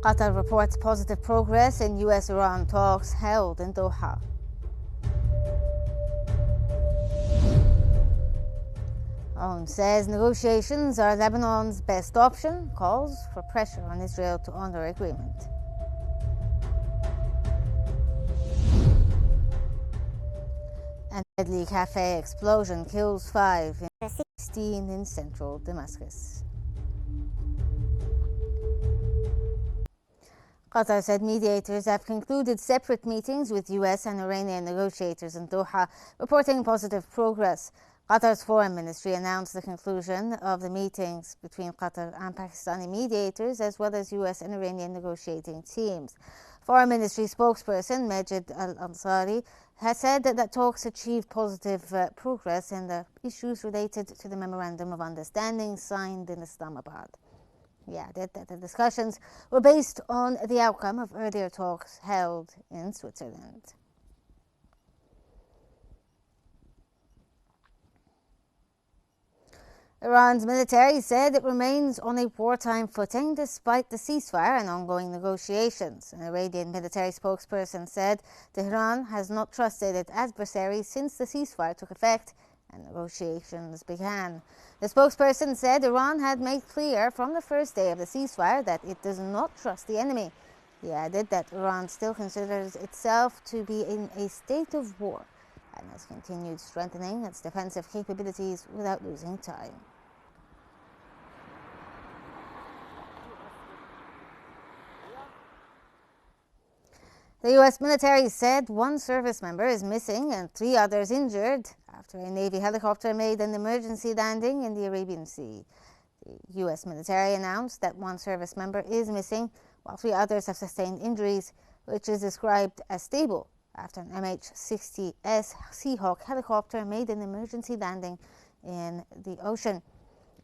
Qatar reports positive progress in US-Iran talks held in Doha. ON says negotiations are Lebanon's best option, calls for pressure on Israel to honor agreement. And deadly cafe explosion kills 5 and 16 in central Damascus. Qatar said mediators have concluded separate meetings with US and Iranian negotiators in Doha, reporting positive progress. Qatar's foreign ministry announced the conclusion of the meetings between Qatar and Pakistani mediators, as well as US and Iranian negotiating teams. Foreign Ministry spokesperson Majid Al-Ansari has said that talks achieved positive progress in the issues related to the Memorandum of Understanding signed in Islamabad. He added that the discussions were based on the outcome of earlier talks held in Switzerland. Iran's military said it remains on a wartime footing despite the ceasefire and ongoing negotiations. An Iranian military spokesperson said Tehran has not trusted its adversary since the ceasefire took effect and negotiations began. The spokesperson said Iran had made clear from the first day of the ceasefire that it does not trust the enemy. He added that Iran still considers itself to be in a state of war and has continued strengthening its defensive capabilities without losing time. The U.S. military said 1 service member is missing and 3 others injured after a Navy helicopter made an emergency landing in the Arabian Sea. The U.S. military announced that 1 service member is missing, while 3 others have sustained injuries, which is described as stable after an MH-60S Seahawk helicopter made an emergency landing in the ocean.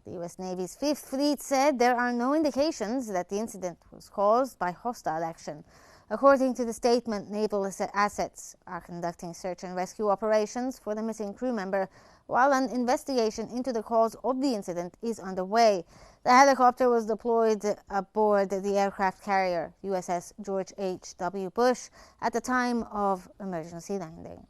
The U.S. Navy's 5th Fleet said there are no indications that the incident was caused by hostile action. According to the statement, naval assets are conducting search and rescue operations for the missing crew member, while an investigation into the cause of the incident is underway. The helicopter was deployed aboard the aircraft carrier USS George H.W. Bush at the time of emergency landing.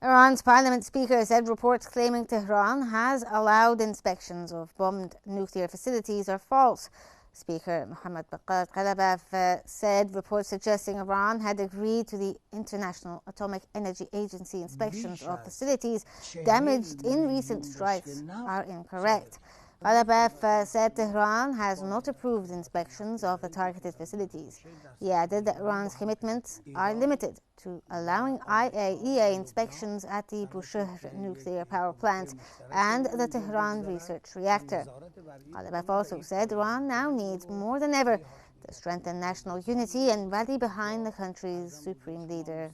Iran's parliament speaker said reports claiming Tehran has allowed inspections of bombed nuclear facilities are false. Speaker Mohammad Bagher Ghalibaf said reports suggesting Iran had agreed to the International Atomic Energy Agency inspections of facilities damaged in recent strikes are incorrect. Ghalibaf said Tehran has not approved inspections of the targeted facilities. He added that Iran's commitments are limited to allowing IAEA inspections at the Bushehr nuclear power plant and the Tehran research reactor. Ghalibaf also said Iran now needs more than ever to strengthen national unity and rally behind the country's supreme leader.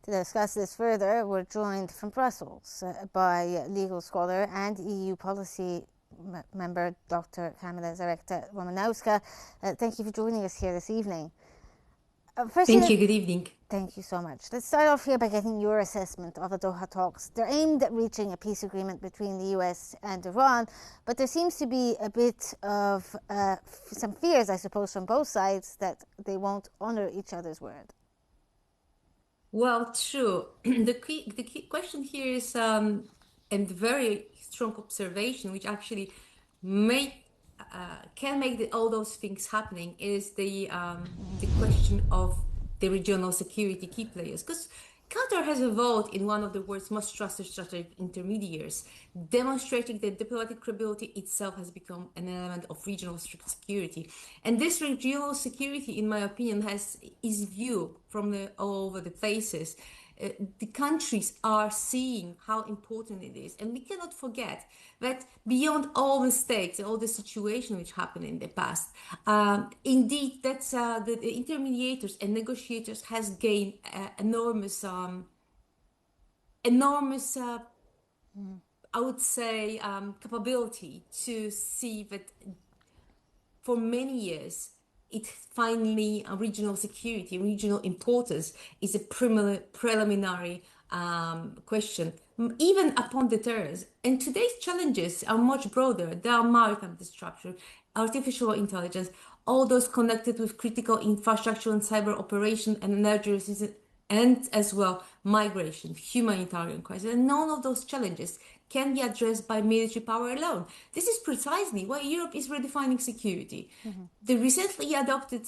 To discuss this further, we're joined from Brussels by legal scholar and EU policy member Dr. Kamila Zarekta-Romanowska. Thank you for joining us here this evening. Thank you. Good evening. Thank you so much. Let's start off here by getting your assessment of the Doha talks. They're aimed at reaching a peace agreement between the US and Iran, but there seems to be a bit of some fears, I suppose, from both sides that they won't honor each other's word. Well, true. The key question here is, and very strong observation, which actually can make all those things happening, is the question of the regional security key players. Because Qatar has evolved in one of the world's most trusted strategic intermediaries, demonstrating that diplomatic credibility itself has become an element of regional security. And this regional security, in my opinion, is viewed from all over the places. The countries are seeing how important it is. And we cannot forget that beyond all mistakes and all the situations which happened in the past, indeed, that's the intermediators and negotiators has gained enormous, I would say, capability to see that for many years, finally regional security, regional importance is a preliminary question, even upon the terrorists. And today's challenges are much broader. There are maritime disruption, artificial intelligence, all those connected with critical infrastructure and cyber operation and energy resistance, and as well migration, humanitarian crisis. And none of those challenges can be addressed by military power alone. This is precisely why Europe is redefining security. The recently adopted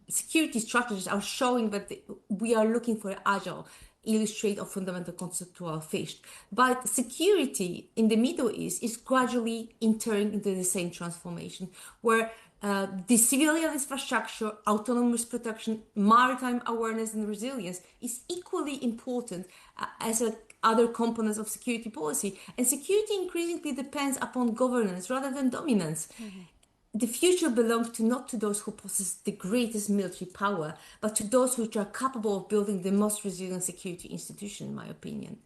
security strategies are showing that we are looking for agile, illustrate of fundamental conceptual shift. But security in the Middle East is gradually entering into the same transformation, where the civilian infrastructure, autonomous protection, maritime awareness and resilience is equally important as other components of security policy. And security increasingly depends upon governance rather than dominance. The future belongs not to those who possess the greatest military power, but to those which are capable of building the most resilient security institution, in my opinion.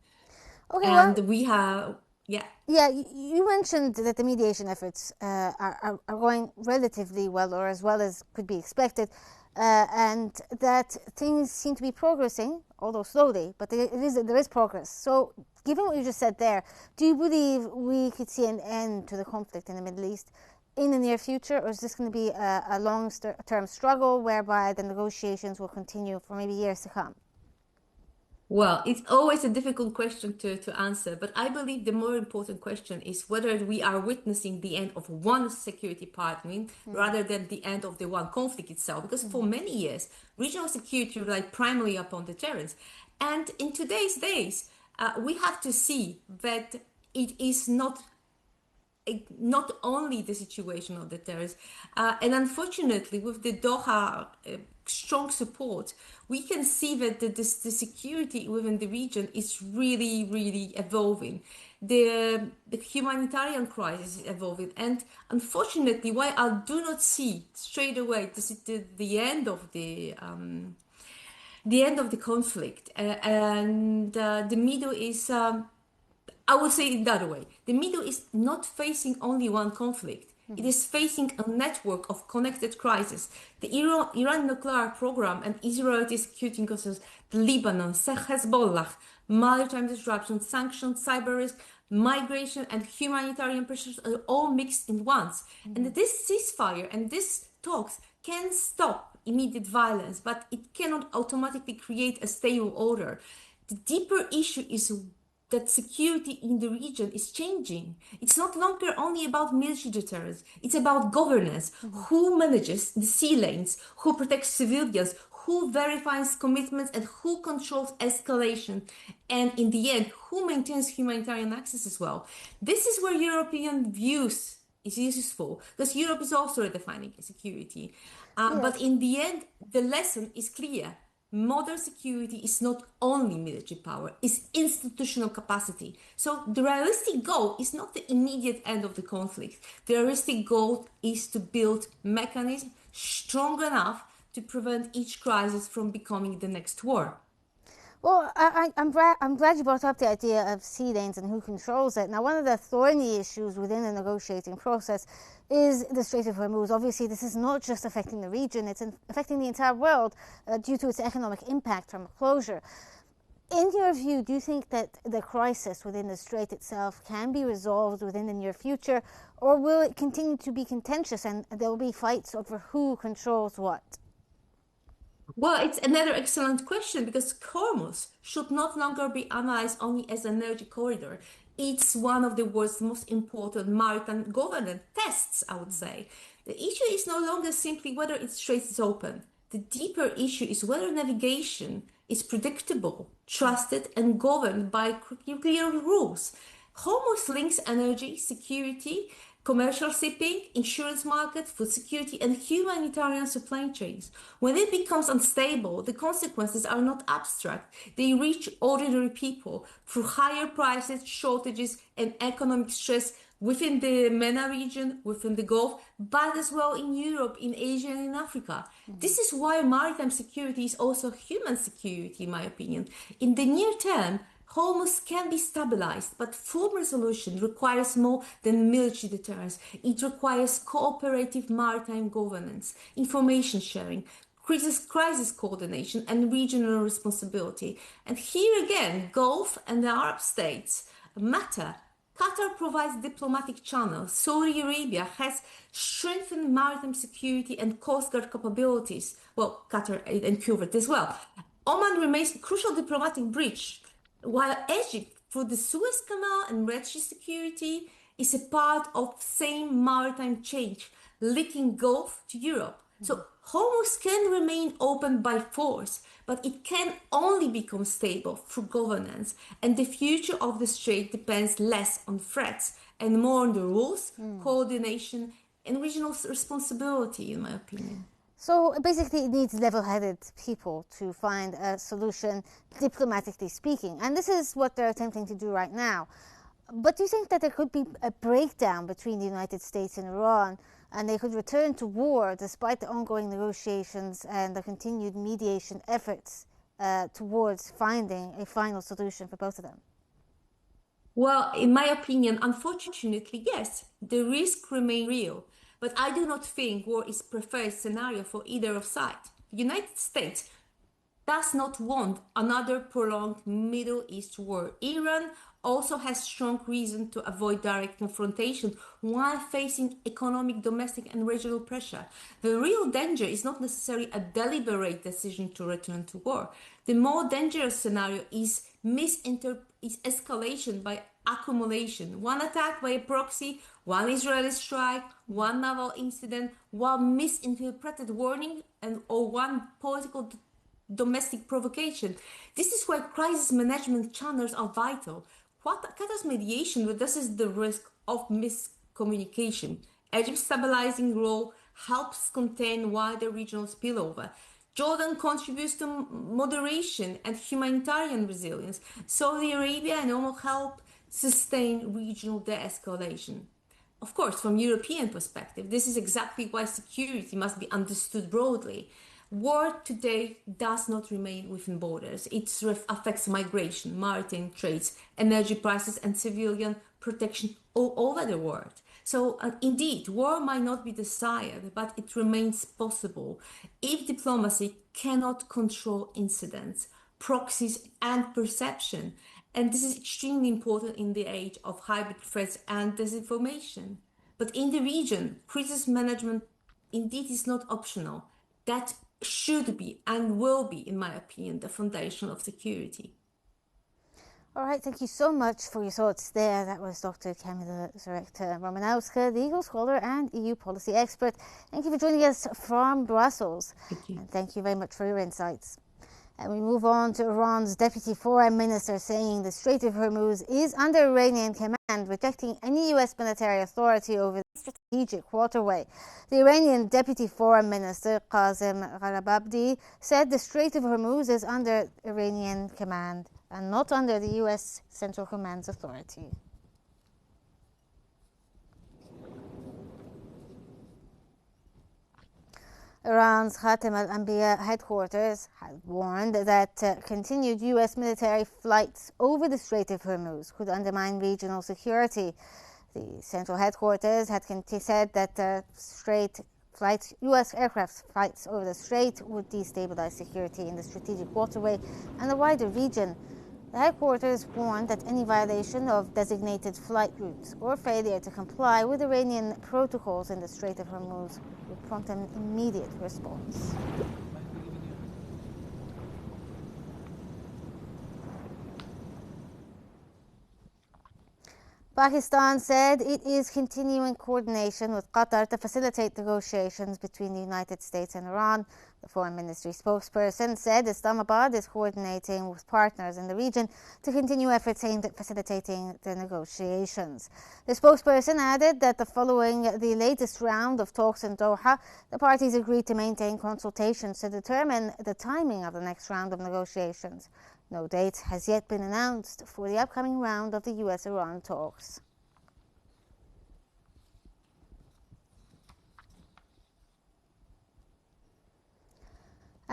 Okay, And well, we have, yeah. yeah, you mentioned that the mediation efforts are going relatively well, or as well as could be expected, and that things seem to be progressing, although slowly, but there is progress. So, given what you just said there, do you believe we could see an end to the conflict in the Middle East in the near future, or is this going to be a long-term struggle whereby the negotiations will continue for maybe years to come? Well, it's always a difficult question to answer, but I believe the more important question is whether we are witnessing the end of one security partner rather than the end of the one conflict itself. Because for many years, regional security relied primarily upon deterrence. And in today's days, we have to see that it is not only the situation of the terrorists, and unfortunately, with the Doha strong support, we can see that the security within the region is really, really evolving. The humanitarian crisis is evolving, and unfortunately, while I do not see straight away the end of the conflict, and the Middle East. I would say it that way. The Middle is not facing only one conflict. It is facing a network of connected crises. The Iran nuclear program and Israeli security concerns, the Lebanon, Hezbollah, maritime disruption, sanctions, cyber risk, migration, and humanitarian pressures are all mixed in once. And this ceasefire and this talks can stop immediate violence, but it cannot automatically create a stable order. The deeper issue is that security in the region is changing. It's not longer only about military deterrence. It's about governance. Who manages the sea lanes? Who protects civilians? Who verifies commitments? And who controls escalation? And in the end, who maintains humanitarian access as well? This is where European views is useful, because Europe is also redefining security. Yes. But in the end, the lesson is clear. Modern security is not only military power, it's institutional capacity. So the realistic goal is not the immediate end of the conflict. The realistic goal is to build mechanisms strong enough to prevent each crisis from becoming the next war. Well, I'm glad you brought up the idea of sea lanes and who controls it. Now, one of the thorny issues within the negotiating process is the Strait of Hormuz. Obviously, this is not just affecting the region, it's affecting the entire world due to its economic impact from closure. In your view, do you think that the crisis within the strait itself can be resolved within the near future, or will it continue to be contentious and there will be fights over who controls what? Well, it's another excellent question, because Hormuz should not longer be analyzed only as an energy corridor. It's one of the world's most important maritime governance tests, I would say. The issue is no longer simply whether its strait is open. The deeper issue is whether navigation is predictable, trusted, and governed by clear rules. Hormuz links energy, security, commercial shipping, insurance market, food security, and humanitarian supply chains. When it becomes unstable, the consequences are not abstract. They reach ordinary people through higher prices, shortages, and economic stress within the MENA region, within the Gulf, but as well in Europe, in Asia, and in Africa. This is why maritime security is also human security, in my opinion. In the near term, Hormuz can be stabilized, but full resolution requires more than military deterrence. It requires cooperative maritime governance, information sharing, crisis coordination, and regional responsibility. And here again, Gulf and the Arab states matter. Qatar provides diplomatic channels. Saudi Arabia has strengthened maritime security and coast guard capabilities. Well, Qatar and Kuwait as well. Oman remains a crucial diplomatic bridge, while Egypt, through the Suez Canal and Red Sea security, is a part of same maritime chain, linking Gulf to Europe. So Hormuz can remain open by force, but it can only become stable through governance. And the future of the strait depends less on threats and more on the rules, coordination, and regional responsibility, in my opinion. So basically, it needs level-headed people to find a solution, diplomatically speaking. And this is what they're attempting to do right now. But do you think that there could be a breakdown between the United States and Iran, and they could return to war despite the ongoing negotiations and the continued mediation efforts towards finding a final solution for both of them? Well, in my opinion, unfortunately, yes, the risk remains real. But I do not think war is preferred scenario for either of sides. The United States does not want another prolonged Middle East war. Iran also has strong reason to avoid direct confrontation while facing economic, domestic, and regional pressure. The real danger is not necessarily a deliberate decision to return to war. The more dangerous scenario is escalation by accumulation. One attack by a proxy, one Israeli strike, one naval incident, one misinterpreted warning, or one political domestic provocation. This is why crisis management channels are vital. Qatar's mediation reduces the risk of miscommunication. Egypt's stabilizing role helps contain wider regional spillover. Jordan contributes to moderation and humanitarian resilience. Saudi Arabia and Oman help sustain regional de-escalation. Of course, from European perspective, this is exactly why security must be understood broadly. War today does not remain within borders. It affects migration, maritime trades, energy prices, and civilian protection all over the world. So indeed, war might not be desired, but it remains possible if diplomacy cannot control incidents, proxies, and perception. And this is extremely important in the age of hybrid threats and disinformation. But in the region, crisis management indeed is not optional. That should be and will be, in my opinion, the foundation of security. All right, thank you so much for your thoughts there. That was Dr. Kamila Romanowska, legal scholar and EU policy expert. Thank you for joining us from Brussels. Thank you. And thank you very much for your insights. And we move on to Iran's Deputy Foreign Minister saying the Strait of Hormuz is under Iranian command, rejecting any U.S. military authority over the strategic waterway. The Iranian Deputy Foreign Minister, Qasem Gharibabadi, said the Strait of Hormuz is under Iranian command and not under the U.S. Central Command's authority. Iran's Khatem al-Anbiya headquarters had warned that continued U.S. military flights over the Strait of Hormuz could undermine regional security. The central headquarters had said that U.S. aircraft flights over the strait would destabilize security in the strategic waterway and the wider region. The headquarters warned that any violation of designated flight routes or failure to comply with Iranian protocols in the Strait of Hormuz would prompt an immediate response. Pakistan said it is continuing coordination with Qatar to facilitate negotiations between the United States and Iran. The Foreign Ministry spokesperson said Islamabad is coordinating with partners in the region to continue efforts aimed at facilitating the negotiations. The spokesperson added that following the latest round of talks in Doha, the parties agreed to maintain consultations to determine the timing of the next round of negotiations. No date has yet been announced for the upcoming round of the US-Iran talks.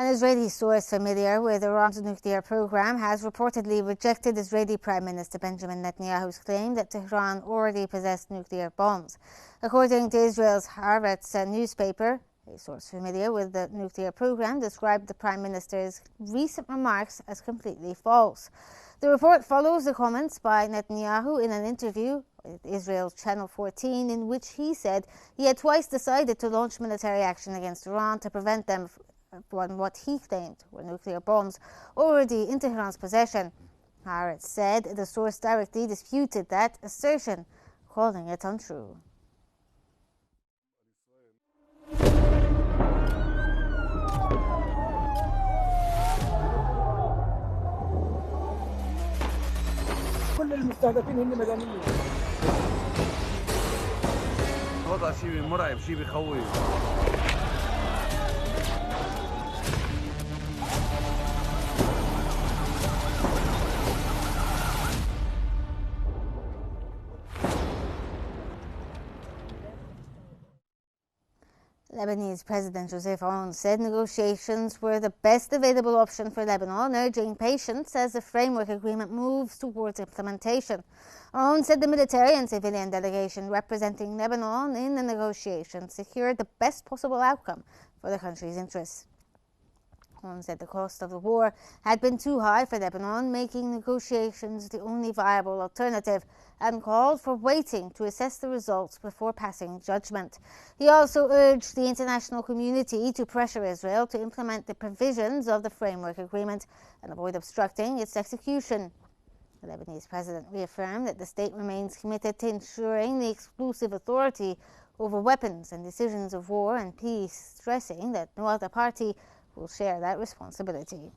An Israeli source familiar with Iran's nuclear program has reportedly rejected Israeli Prime Minister Benjamin Netanyahu's claim that Tehran already possessed nuclear bombs. According to Israel's Haaretz newspaper, a source familiar with the nuclear program described the Prime Minister's recent remarks as completely false. The report follows the comments by Netanyahu in an interview with Israel's Channel 14, in which he said he had twice decided to launch military action against Iran to prevent them from what he claimed were nuclear bombs already in Tehran's possession. Haaretz said the source directly disputed that assertion, calling it untrue. كل المستهدفين هن مدنيين. وضع شيء مرعب، شيء بيخوف. Lebanese President Joseph Aoun said negotiations were the best available option for Lebanon, urging patience as the framework agreement moves towards implementation. Aoun said the military and civilian delegation representing Lebanon in the negotiations secured the best possible outcome for the country's interests. Aoun said the cost of the war had been too high for Lebanon, making negotiations the only viable alternative, and called for waiting to assess the results before passing judgment. He also urged the international community to pressure Israel to implement the provisions of the framework agreement and avoid obstructing its execution. The Lebanese president reaffirmed that the state remains committed to ensuring the exclusive authority over weapons and decisions of war and peace, stressing that no other party will share that responsibility.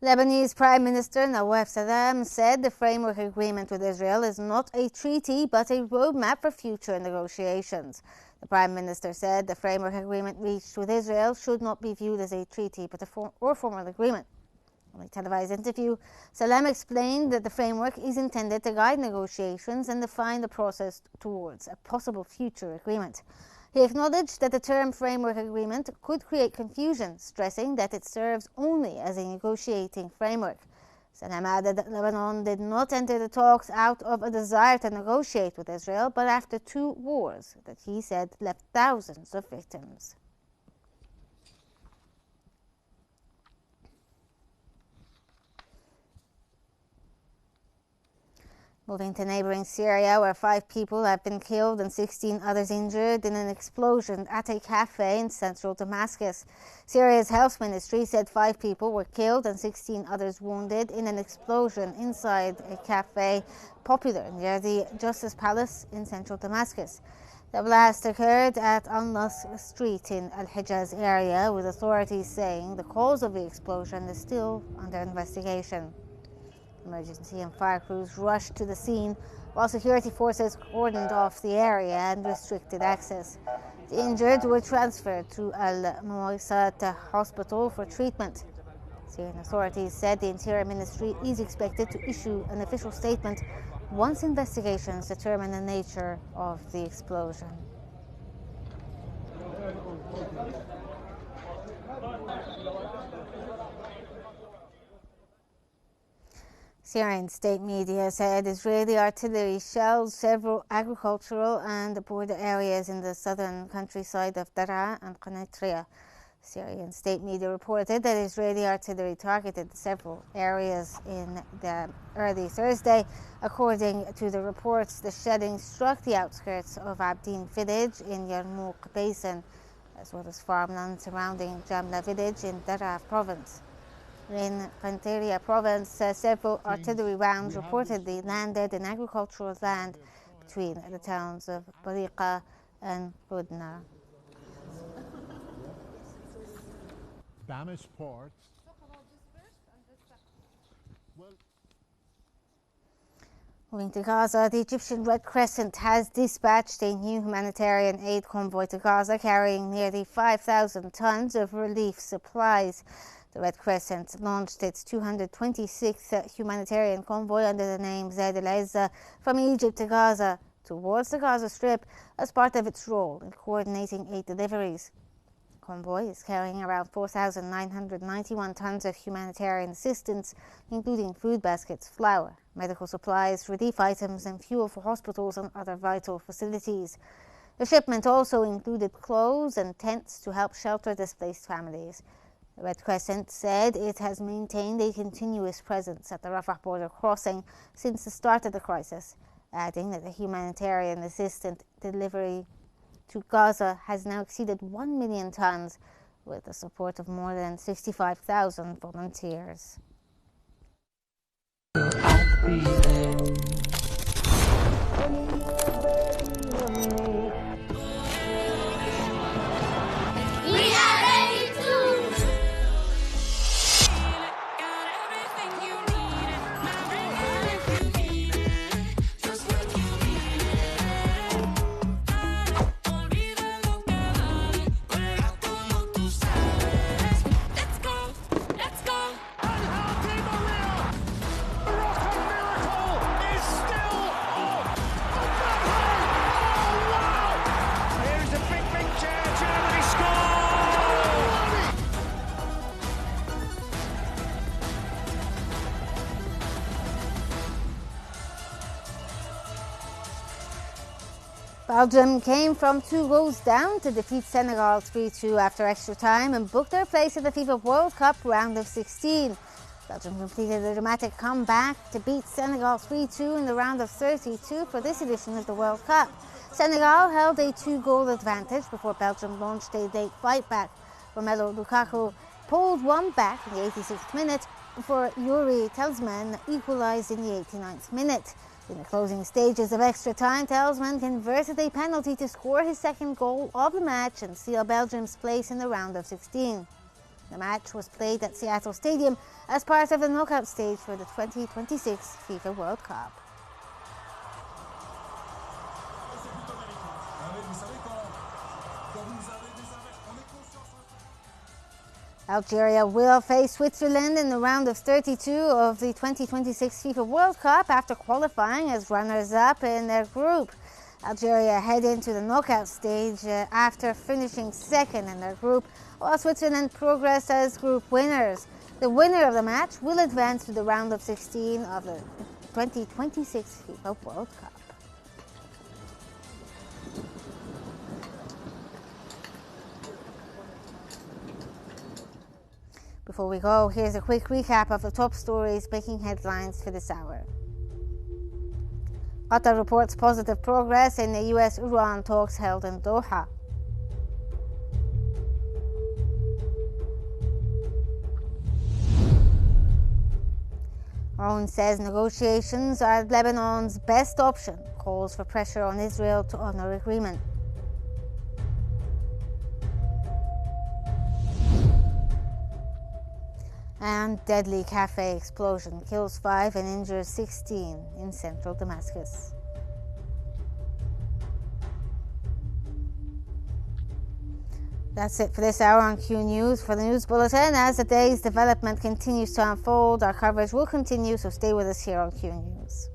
Lebanese Prime Minister Nawaf Salam said the framework agreement with Israel is not a treaty but a roadmap for future negotiations. The Prime Minister said the framework agreement reached with Israel should not be viewed as a treaty but a formal agreement. In a televised interview, Salam explained that the framework is intended to guide negotiations and define the process towards a possible future agreement. He acknowledged that the term framework agreement could create confusion, stressing that it serves only as a negotiating framework. Salam added that Lebanon did not enter the talks out of a desire to negotiate with Israel, but after two wars that he said left thousands of victims. Moving to neighboring Syria, where 5 people have been killed and 16 others injured in an explosion at a cafe in central Damascus. Syria's health ministry said 5 people were killed and 16 others wounded in an explosion inside a cafe popular near the Justice Palace in central Damascus. The blast occurred at Al-Nas Street in Al-Hijaz area, with authorities saying the cause of the explosion is still under investigation. Emergency and fire crews rushed to the scene, while security forces cordoned off the area and restricted access. The injured were transferred to Al-Muwaisat hospital for treatment. Syrian authorities said the Interior Ministry is expected to issue an official statement once investigations determine the nature of the explosion. Syrian state media said Israeli artillery shelled several agricultural and border areas in the southern countryside of Daraa and Qnews. Syrian state media reported that Israeli artillery targeted several areas in the early Thursday. According to the reports, the shelling struck the outskirts of Abdin village in Yarmouk Basin, as well as farmland surrounding Jamla village in Daraa province. In Qnews province, several artillery rounds reportedly landed in agricultural land between the towns of Bariqa and Budna. Damaged parts. Moving to Gaza, the Egyptian Red Crescent has dispatched a new humanitarian aid convoy to Gaza carrying nearly 5,000 tons of relief supplies. The Red Crescent launched its 226th humanitarian convoy under the name Zaid al-Izza from Egypt to Gaza towards the Gaza Strip as part of its role in coordinating aid deliveries. The convoy is carrying around 4,991 tons of humanitarian assistance, including food baskets, flour, medical supplies, relief items, and fuel for hospitals and other vital facilities. The shipment also included clothes and tents to help shelter displaced families. The Red Crescent said it has maintained a continuous presence at the Rafah border crossing since the start of the crisis, adding that the humanitarian assistance delivery to Gaza has now exceeded 1 million tons, with the support of more than 65,000 volunteers. Belgium came from 2 goals down to defeat Senegal 3-2 after extra time and booked their place in the FIFA World Cup round of 16. Belgium completed a dramatic comeback to beat Senegal 3-2 in the round of 32 for this edition of the World Cup. Senegal held a 2-goal advantage before Belgium launched a late fight back. Romelu Lukaku pulled one back in the 86th minute before Yuri Telsman equalised in the 89th minute. In the closing stages of extra time, Telsman converted a penalty to score his second goal of the match and seal Belgium's place in the round of 16. The match was played at Seattle Stadium as part of the knockout stage for the 2026 FIFA World Cup. Algeria will face Switzerland in the round of 32 of the 2026 FIFA World Cup after qualifying as runners-up in their group. Algeria head into the knockout stage after finishing second in their group, while Switzerland progress as group winners. The winner of the match will advance to the round of 16 of the 2026 FIFA World Cup. Before we go, here's a quick recap of the top stories making headlines for this hour. Qatar reports positive progress in the US-Iran talks held in Doha. Ron says negotiations are Lebanon's best option, calls for pressure on Israel to honor agreement. And deadly cafe explosion kills 5 and injures 16 in central Damascus. That's it for this hour on Qnews. For the news bulletin, as the day's development continues to unfold, our coverage will continue, so stay with us here on Qnews.